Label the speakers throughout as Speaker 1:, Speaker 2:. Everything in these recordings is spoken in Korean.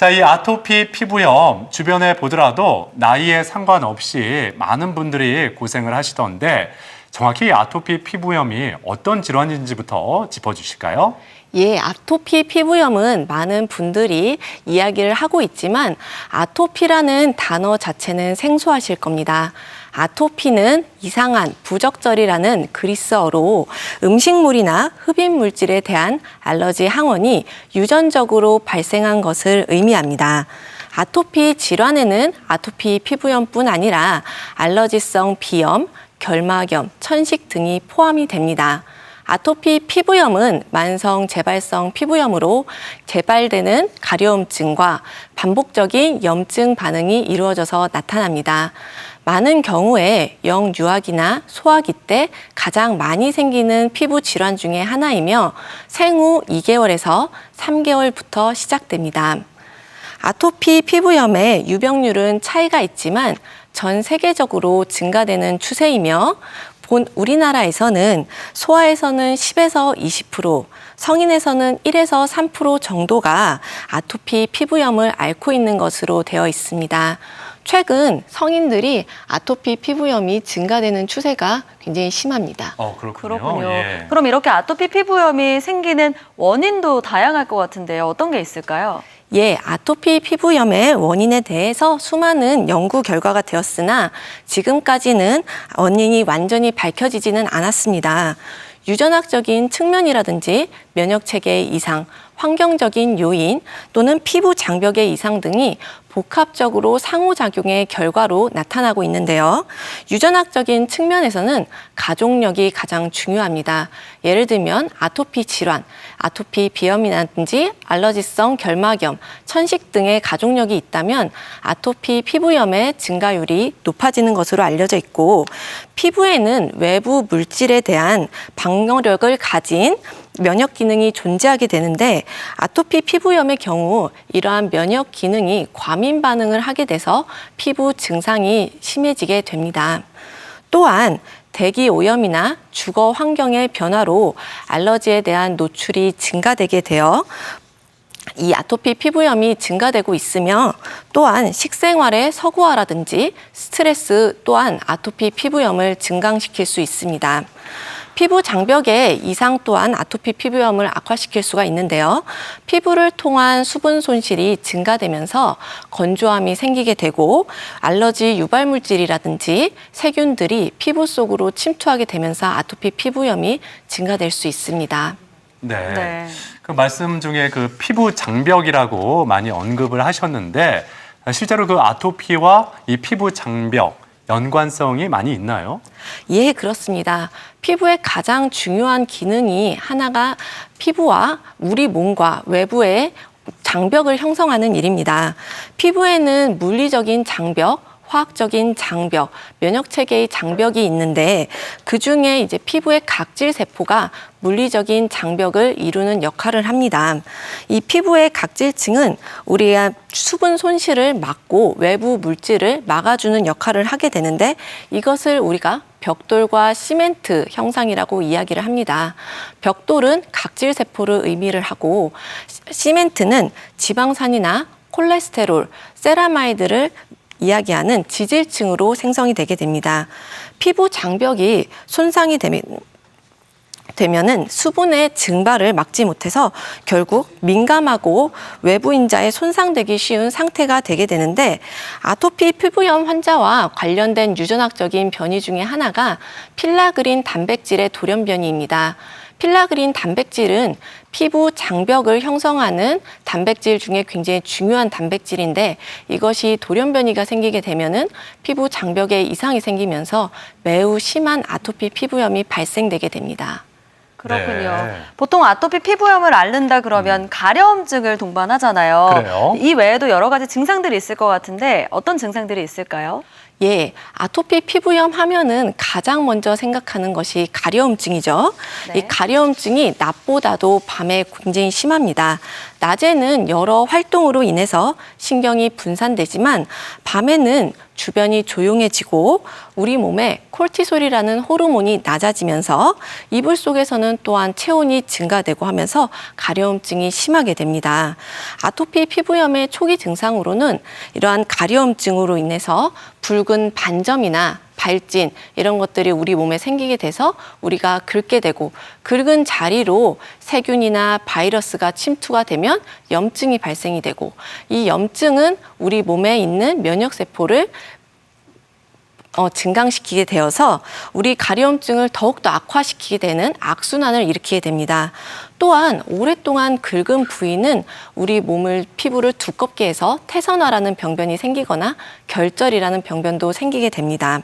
Speaker 1: 자, 이 아토피 피부염 주변에 보더라도 나이에 상관없이 많은 분들이 고생을 하시던데 정확히 이 아토피 피부염이 어떤 질환인지부터 짚어주실까요?
Speaker 2: 예, 아토피 피부염은 많은 분들이 이야기를 하고 있지만 아토피라는 단어 자체는 생소하실 겁니다. 아토피는 이상한, 부적절이라는 그리스어로 음식물이나 흡입 물질에 대한 알러지 항원이 유전적으로 발생한 것을 의미합니다. 아토피 질환에는 아토피 피부염뿐 아니라 알러지성 비염, 결막염, 천식 등이 포함이 됩니다. 아토피 피부염은 만성 재발성 피부염으로 재발되는 가려움증과 반복적인 염증 반응이 이루어져서 나타납니다. 많은 경우에 영유아기나 소아기 때 가장 많이 생기는 피부 질환 중에 하나이며 생후 2개월에서 3개월부터 시작됩니다. 아토피 피부염의 유병률은 차이가 있지만 전 세계적으로 증가되는 추세이며 본 우리나라에서는 소아에서는 10에서 20%, 성인에서는 1에서 3% 정도가 아토피 피부염을 앓고 있는 것으로 되어 있습니다. 최근 성인들이 아토피 피부염이 증가되는 추세가 굉장히 심합니다.
Speaker 1: 그렇군요. 예.
Speaker 3: 그럼 이렇게 아토피 피부염이 생기는 원인도 다양할 것 같은데요. 어떤 게 있을까요?
Speaker 2: 예, 아토피 피부염의 원인에 대해서 수많은 연구 결과가 되었으나 지금까지는 원인이 완전히 밝혀지지는 않았습니다. 유전학적인 측면이라든지 면역체계의 이상, 환경적인 요인 또는 피부 장벽의 이상 등이 복합적으로 상호작용의 결과로 나타나고 있는데요. 유전학적인 측면에서는 가족력이 가장 중요합니다. 예를 들면 아토피 질환, 아토피 비염이라든지 알러지성 결막염, 천식 등의 가족력이 있다면 아토피 피부염의 증가율이 높아지는 것으로 알려져 있고 피부에는 외부 물질에 대한 방어력을 가진 면역 기능이 존재하게 되는데 아토피 피부염의 경우 이러한 면역 기능이 과민 반응을 하게 돼서 피부 증상이 심해지게 됩니다. 또한 대기 오염이나 주거 환경의 변화로 알러지에 대한 노출이 증가되게 되어 이 아토피 피부염이 증가되고 있으며 또한 식생활의 서구화라든지 스트레스 또한 아토피 피부염을 증강시킬 수 있습니다. 피부 장벽의 이상 또한 아토피 피부염을 악화시킬 수가 있는데요. 피부를 통한 수분 손실이 증가되면서 건조함이 생기게 되고 알러지 유발 물질이라든지 세균들이 피부 속으로 침투하게 되면서 아토피 피부염이 증가될 수 있습니다.
Speaker 1: 네. 그 말씀 중에 그 피부 장벽이라고 많이 언급을 하셨는데 실제로 그 아토피와 이 피부 장벽 연관성이 많이 있나요?
Speaker 2: 예, 그렇습니다. 피부의 가장 중요한 기능이 하나가 피부와 우리 몸과 외부의 장벽을 형성하는 일입니다. 피부에는 물리적인 장벽, 화학적인 장벽, 면역체계의 장벽이 있는데 그중에 이제 피부의 각질 세포가 물리적인 장벽을 이루는 역할을 합니다. 이 피부의 각질층은 우리가 수분 손실을 막고 외부 물질을 막아주는 역할을 하게 되는데 이것을 우리가 벽돌과 시멘트 형상이라고 이야기를 합니다. 벽돌은 각질 세포를 의미를 하고 시멘트는 지방산이나 콜레스테롤, 세라마이드를 이야기하는 지질층으로 생성이 되게 됩니다. 피부 장벽이 손상이 되면은 수분의 증발을 막지 못해서 결국 민감하고 외부 인자에 손상되기 쉬운 상태가 되게 되는데 아토피 피부염 환자와 관련된 유전학적인 변이 중에 하나가 필라그린 단백질의 돌연변이입니다. 필라그린 단백질은 피부 장벽을 형성하는 단백질 중에 굉장히 중요한 단백질인데 이것이 돌연변이가 생기게 되면은 피부 장벽에 이상이 생기면서 매우 심한 아토피 피부염이 발생되게 됩니다.
Speaker 3: 그렇군요.
Speaker 1: 네.
Speaker 3: 보통 아토피 피부염을 앓는다 그러면 가려움증을 동반하잖아요.
Speaker 1: 그래요?
Speaker 3: 이 외에도 여러 가지 증상들이 있을 것 같은데 어떤 증상들이 있을까요?
Speaker 2: 예, 아토피 피부염 하면은 가장 먼저 생각하는 것이 가려움증이죠.
Speaker 3: 네.
Speaker 2: 이 가려움증이 낮보다도 밤에 굉장히 심합니다. 낮에는 여러 활동으로 인해서 신경이 분산되지만 밤에는 주변이 조용해지고 우리 몸에 콜티솔이라는 호르몬이 낮아지면서 이불 속에서는 또한 체온이 증가되고 하면서 가려움증이 심하게 됩니다. 아토피 피부염의 초기 증상으로는 이러한 가려움증으로 인해서 붉은 반점이나 발진 이런 것들이 우리 몸에 생기게 돼서 우리가 긁게 되고 긁은 자리로 세균이나 바이러스가 침투가 되면 염증이 발생이 되고 이 염증은 우리 몸에 있는 면역세포를 증강시키게 되어서 우리 가려움증을 더욱더 악화시키게 되는 악순환을 일으키게 됩니다. 또한 오랫동안 긁은 부위는 우리 몸을 피부를 두껍게 해서 태선화라는 병변이 생기거나 결절이라는 병변도 생기게 됩니다.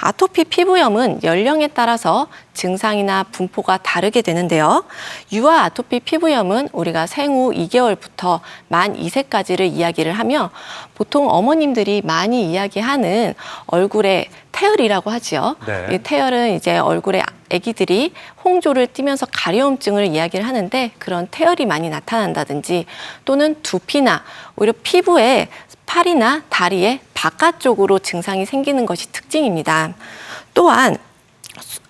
Speaker 2: 아토피 피부염은 연령에 따라서 증상이나 분포가 다르게 되는데요. 유아 아토피 피부염은 우리가 생후 2개월부터 만 2세까지를 이야기를 하며 보통 어머님들이 많이 이야기하는 얼굴에 태열이라고 하지요.
Speaker 1: 네.
Speaker 2: 이 태열은 이제 얼굴에 아기들이 홍조를 띠면서 가려움증을 이야기를 하는데 그런 태열이 많이 나타난다든지 또는 두피나 오히려 피부에 팔이나 다리의 바깥쪽으로 증상이 생기는 것이 특징입니다. 또한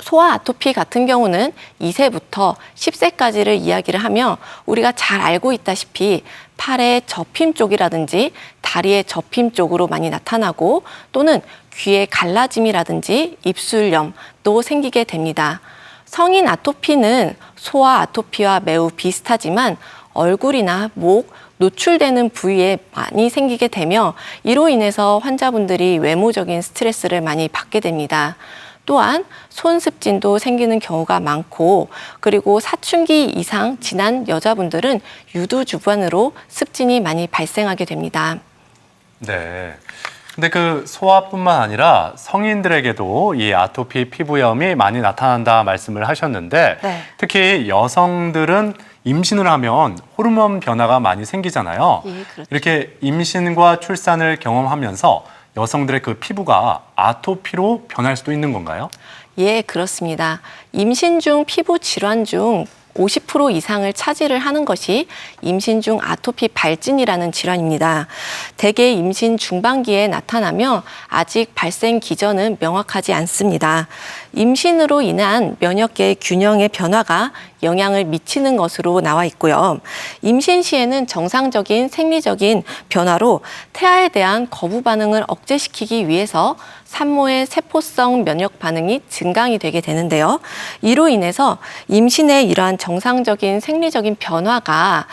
Speaker 2: 소아 아토피 같은 경우는 2세부터 10세까지를 이야기를 하며 우리가 잘 알고 있다시피 팔의 접힘 쪽이라든지 다리의 접힘 쪽으로 많이 나타나고 또는 귀의 갈라짐이라든지 입술염도 생기게 됩니다. 성인 아토피는 소아 아토피와 매우 비슷하지만 얼굴이나 목, 노출되는 부위에 많이 생기게 되며 이로 인해서 환자분들이 외모적인 스트레스를 많이 받게 됩니다. 또한 손습진도 생기는 경우가 많고 그리고 사춘기 이상 지난 여자분들은 유두주반으로 습진이 많이 발생하게 됩니다.
Speaker 1: 네. 근데 그 소아뿐만 아니라 성인들에게도 이 아토피 피부염이 많이 나타난다 말씀을 하셨는데
Speaker 3: 네.
Speaker 1: 특히 여성들은 임신을 하면 호르몬 변화가 많이 생기잖아요.
Speaker 2: 예, 그렇죠.
Speaker 1: 이렇게 임신과 출산을 경험하면서 여성들의 그 피부가 아토피로 변할 수도 있는 건가요?
Speaker 2: 예, 그렇습니다. 임신 중 피부 질환 중 50% 이상을 차지를 하는 것이 임신 중 아토피 발진이라는 질환입니다. 대개 임신 중반기에 나타나며 아직 발생 기전은 명확하지 않습니다. 임신으로 인한 면역계의 균형의 변화가 영향을 미치는 것으로 나와 있고요. 임신 시에는 정상적인 생리적인 변화로 태아에 대한 거부 반응을 억제시키기 위해서 산모의 세포성 면역 반응이 증강이 되게 되는데요. 이로 인해서 임신의 이러한 정상적인 생리적인 변화가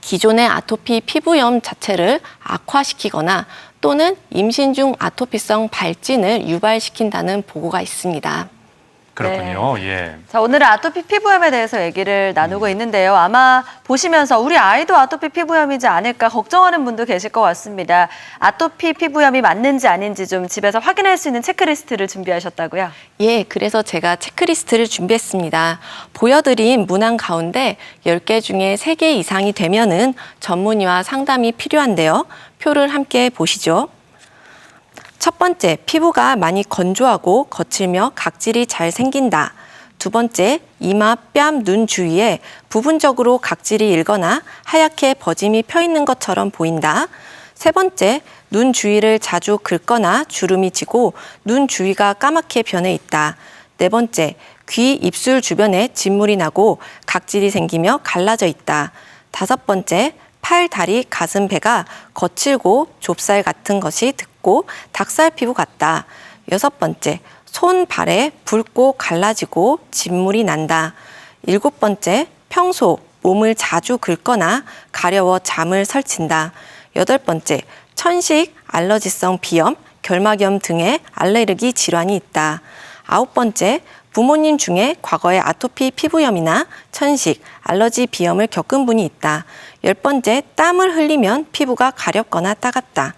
Speaker 2: 기존의 아토피 피부염 자체를 악화시키거나 또는 임신 중 아토피성 발진을 유발시킨다는 보고가 있습니다.
Speaker 1: 그렇군요. 예.
Speaker 3: 자, 오늘은 아토피 피부염에 대해서 얘기를 나누고 있는데요. 아마 보시면서 우리 아이도 아토피 피부염이지 않을까 걱정하는 분도 계실 것 같습니다. 아토피 피부염이 맞는지 아닌지 좀 집에서 확인할 수 있는 체크리스트를 준비하셨다고요?
Speaker 2: 예, 그래서 제가 체크리스트를 준비했습니다. 보여드린 문항 가운데 10개 중에 3개 이상이 되면은 전문의와 상담이 필요한데요. 표를 함께 보시죠. 첫 번째, 피부가 많이 건조하고 거칠며 각질이 잘 생긴다. 두 번째, 이마, 뺨, 눈 주위에 부분적으로 각질이 일거나 하얗게 버짐이 펴 있는 것처럼 보인다. 세 번째, 눈 주위를 자주 긁거나 주름이 지고 눈 주위가 까맣게 변해 있다. 네 번째, 귀, 입술 주변에 진물이 나고 각질이 생기며 갈라져 있다. 다섯 번째, 팔, 다리, 가슴, 배가 거칠고 좁쌀 같은 것이 듣고 닭살 피부 같다. 여섯 번째, 손, 발에 붉고 갈라지고 진물이 난다. 일곱 번째, 평소 몸을 자주 긁거나 가려워 잠을 설친다. 여덟 번째, 천식, 알러지성 비염, 결막염 등의 알레르기 질환이 있다. 아홉 번째, 부모님 중에 과거에 아토피 피부염이나 천식, 알러지 비염을 겪은 분이 있다. 열 번째, 땀을 흘리면 피부가 가렵거나 따갑다.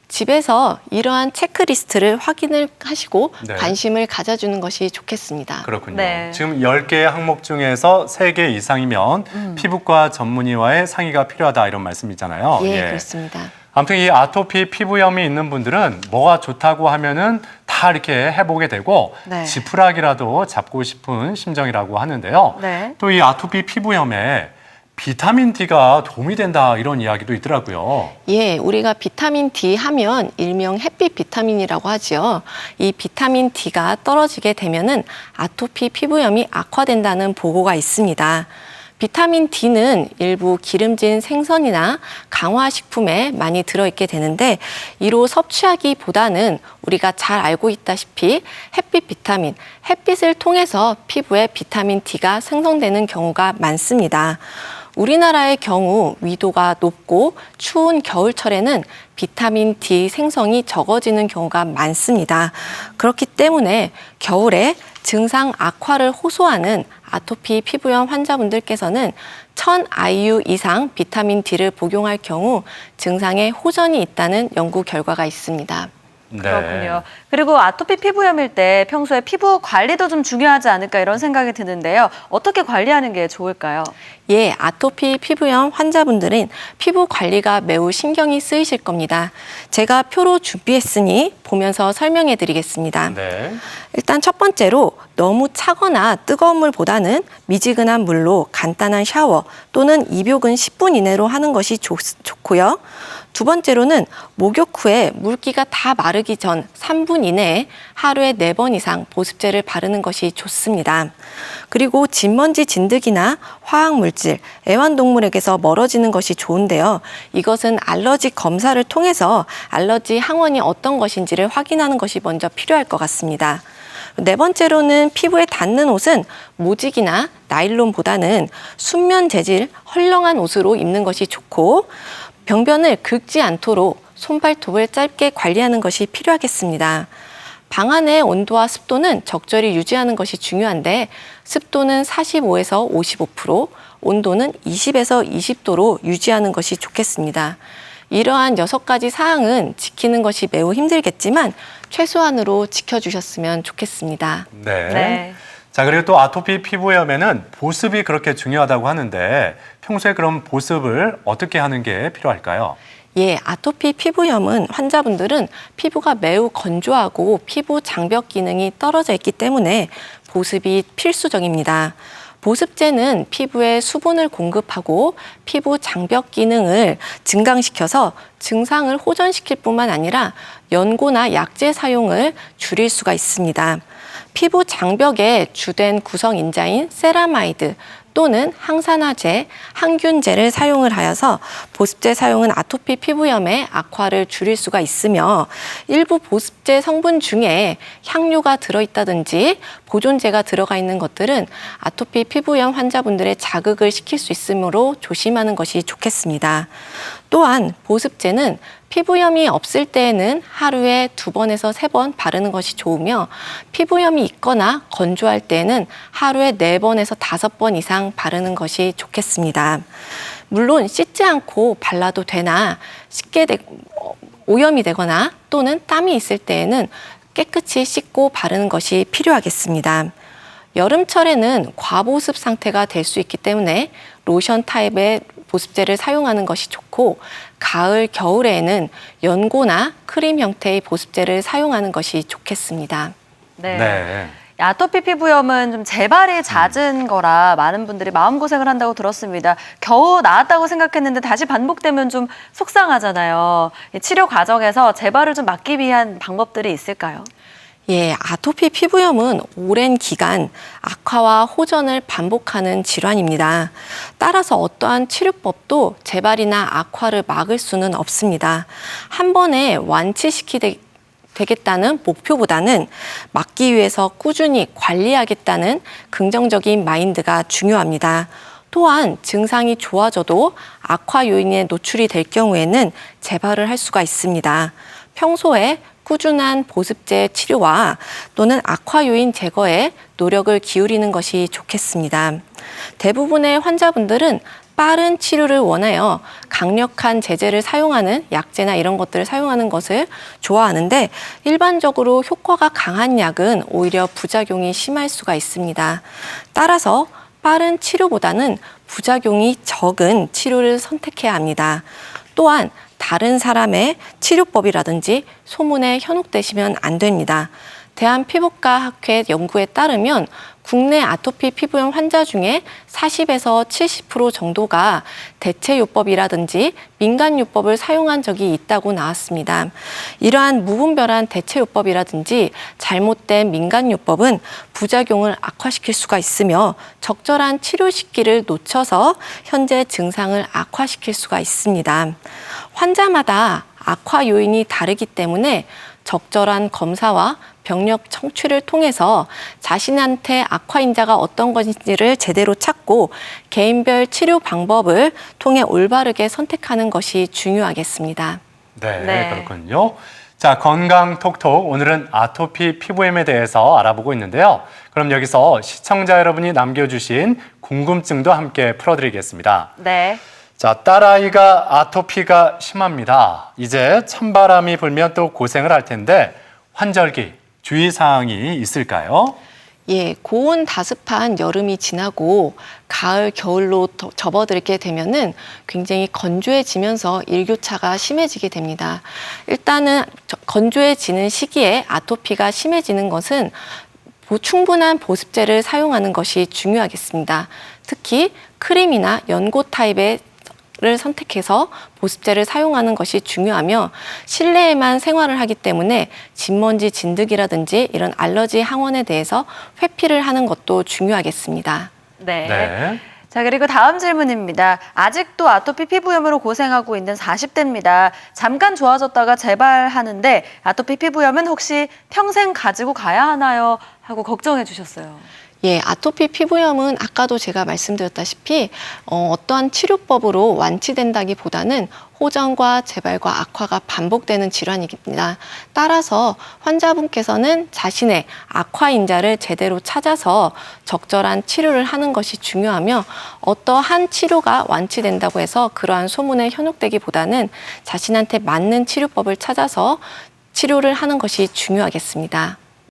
Speaker 2: 집에서 이러한 체크리스트를 확인을 하시고
Speaker 1: 네.
Speaker 2: 관심을 가져주는 것이 좋겠습니다.
Speaker 1: 그렇군요.
Speaker 3: 네.
Speaker 1: 지금 10개의 항목 중에서 3개 이상이면 피부과 전문의와의 상의가 필요하다 이런 말씀이잖아요.
Speaker 2: 예, 그렇습니다.
Speaker 1: 아무튼 이 아토피 피부염이 있는 분들은 뭐가 좋다고 하면은 다 이렇게 해보게 되고
Speaker 3: 네.
Speaker 1: 지푸라기라도 잡고 싶은 심정이라고 하는데요.
Speaker 3: 네.
Speaker 1: 또 이 아토피 피부염에 비타민 D가 도움이 된다 이런 이야기도 있더라고요.
Speaker 2: 예, 우리가 비타민 D 하면 일명 햇빛 비타민이라고 하지요. 이 비타민 D가 떨어지게 되면은 아토피 피부염이 악화된다는 보고가 있습니다. 비타민 D는 일부 기름진 생선이나 강화식품에 많이 들어있게 되는데 이로 섭취하기보다는 우리가 잘 알고 있다시피 햇빛 비타민, 햇빛을 통해서 피부에 비타민 D가 생성되는 경우가 많습니다. 우리나라의 경우 위도가 높고 추운 겨울철에는 비타민 D 생성이 적어지는 경우가 많습니다. 그렇기 때문에 겨울에 증상 악화를 호소하는 아토피 피부염 환자분들께서는 1000 IU 이상 비타민 D를 복용할 경우 증상에 호전이 있다는 연구 결과가 있습니다.
Speaker 1: 네.
Speaker 3: 그렇군요. 그리고 아토피 피부염일 때 평소에 피부 관리도 좀 중요하지 않을까 이런 생각이 드는데요. 어떻게 관리하는 게 좋을까요?
Speaker 2: 예, 아토피 피부염 환자분들은 피부 관리가 매우 신경이 쓰이실 겁니다. 제가 표로 준비했으니 보면서 설명해 드리겠습니다.
Speaker 1: 네.
Speaker 2: 일단 첫 번째로 너무 차거나 뜨거운 물보다는 미지근한 물로 간단한 샤워 또는 입욕은 10분 이내로 하는 것이 좋고요. 두 번째로는 목욕 후에 물기가 다 마르기 전 3분 이내에 하루에 4번 이상 보습제를 바르는 것이 좋습니다. 그리고 진먼지 진드기나 화학물질, 애완동물에게서 멀어지는 것이 좋은데요. 이것은 알러지 검사를 통해서 알러지 항원이 어떤 것인지를 확인하는 것이 먼저 필요할 것 같습니다. 네 번째로는 피부에 닿는 옷은 모직이나 나일론보다는 순면 재질, 헐렁한 옷으로 입는 것이 좋고 병변을 긁지 않도록 손발톱을 짧게 관리하는 것이 필요하겠습니다. 방 안의 온도와 습도는 적절히 유지하는 것이 중요한데 습도는 45에서 55%, 온도는 20에서 20도로 유지하는 것이 좋겠습니다. 이러한 6가지 사항은 지키는 것이 매우 힘들겠지만 최소한으로 지켜주셨으면 좋겠습니다.
Speaker 1: 네.
Speaker 3: 네.
Speaker 1: 자, 그리고 또 아토피 피부염에는 보습이 그렇게 중요하다고 하는데 평소에 그럼 보습을 어떻게 하는 게 필요할까요?
Speaker 2: 예, 아토피 피부염은 환자분들은 피부가 매우 건조하고 피부 장벽 기능이 떨어져 있기 때문에 보습이 필수적입니다. 보습제는 피부에 수분을 공급하고 피부 장벽 기능을 증강시켜서 증상을 호전시킬 뿐만 아니라 연고나 약제 사용을 줄일 수가 있습니다. 피부 장벽의 주된 구성인자인 세라마이드 또는 항산화제, 항균제를 사용을 하여서 보습제 사용은 아토피 피부염의 악화를 줄일 수가 있으며 일부 보습제 성분 중에 향료가 들어있다든지 보존제가 들어가 있는 것들은 아토피 피부염 환자분들의 자극을 시킬 수 있으므로 조심하는 것이 좋겠습니다. 또한 보습제는 피부염이 없을 때에는 하루에 2번에서 3번 바르는 것이 좋으며 피부염이 있거나 건조할 때에는 하루에 4번에서 5번 이상 바르는 것이 좋겠습니다. 물론 씻지 않고 발라도 되나 오염이 되거나 또는 땀이 있을 때에는 깨끗이 씻고 바르는 것이 필요하겠습니다. 여름철에는 과보습 상태가 될 수 있기 때문에 로션 타입의 보습제를 사용하는 것이 좋고 가을, 겨울에는 연고나 크림 형태의 보습제를 사용하는 것이 좋겠습니다.
Speaker 3: 네.
Speaker 1: 네.
Speaker 3: 아토피 피부염은 좀 재발이 잦은 거라 많은 분들이 마음고생을 한다고 들었습니다. 겨우 나았다고 생각했는데 다시 반복되면 좀 속상하잖아요. 이 치료 과정에서 재발을 좀 막기 위한 방법들이 있을까요?
Speaker 2: 예, 아토피 피부염은 오랜 기간 악화와 호전을 반복하는 질환입니다. 따라서 어떠한 치료법도 재발이나 악화를 막을 수는 없습니다. 한 번에 완치시키겠다는 목표보다는 막기 위해서 꾸준히 관리하겠다는 긍정적인 마인드가 중요합니다. 또한 증상이 좋아져도 악화 요인에 노출이 될 경우에는 재발을 할 수가 있습니다. 평소에 꾸준한 보습제 치료와 또는 악화 요인 제거에 노력을 기울이는 것이 좋겠습니다. 대부분의 환자분들은 빠른 치료를 원하여 강력한 제제를 사용하는 약제나 이런 것들을 사용하는 것을 좋아하는데 일반적으로 효과가 강한 약은 오히려 부작용이 심할 수가 있습니다. 따라서 빠른 치료보다는 부작용이 적은 치료를 선택해야 합니다. 또한 다른 사람의 치료법이라든지 소문에 현혹되시면 안 됩니다. 대한피부과학회 연구에 따르면 국내 아토피 피부염 환자 중에 40에서 70% 정도가 대체요법이라든지 민간요법을 사용한 적이 있다고 나왔습니다. 이러한 무분별한 대체요법이라든지 잘못된 민간요법은 부작용을 악화시킬 수가 있으며 적절한 치료 시기를 놓쳐서 현재 증상을 악화시킬 수가 있습니다. 환자마다 악화 요인이 다르기 때문에 적절한 검사와 병력 청취를 통해서 자신한테 악화 인자가 어떤 것인지를 제대로 찾고 개인별 치료 방법을 통해 올바르게 선택하는 것이 중요하겠습니다.
Speaker 1: 네,
Speaker 3: 네.
Speaker 1: 그렇군요. 자, 건강 톡톡 오늘은 아토피 피부염에 대해서 알아보고 있는데요. 그럼 여기서 시청자 여러분이 남겨주신 궁금증도 함께 풀어드리겠습니다.
Speaker 3: 네.
Speaker 1: 자, 딸아이가 아토피가 심합니다. 이제 찬바람이 불면 또 고생을 할 텐데 환절기 주의사항이 있을까요?
Speaker 2: 예, 고온 다습한 여름이 지나고 가을, 겨울로 접어들게 되면은 굉장히 건조해지면서 일교차가 심해지게 됩니다. 일단은 건조해지는 시기에 아토피가 심해지는 것은 충분한 보습제를 사용하는 것이 중요하겠습니다. 특히 크림이나 연고 타입의 를 선택해서 보습제를 사용하는 것이 중요하며 실내에만 생활을 하기 때문에 진먼지 진드기라든지 이런 알러지 항원에 대해서 회피를 하는 것도 중요하겠습니다.
Speaker 3: 네.
Speaker 1: 네.
Speaker 3: 자, 그리고 다음 질문입니다. 아직도 아토피 피부염으로 고생하고 있는 40대입니다. 잠깐 좋아졌다가 재발하는데 아토피 피부염은 혹시 평생 가지고 가야 하나요? 하고 걱정해 주셨어요.
Speaker 2: 예, 아토피 피부염은 아까도 제가 말씀드렸다시피 어떠한 치료법으로 완치된다기보다는 호전과 재발과 악화가 반복되는 질환입니다. 따라서 환자분께서는 자신의 악화 인자를 제대로 찾아서 적절한 치료를 하는 것이 중요하며 어떠한 치료가 완치된다고 해서 그러한 소문에 현혹되기보다는 자신한테 맞는 치료법을 찾아서 치료를 하는 것이 중요하겠습니다.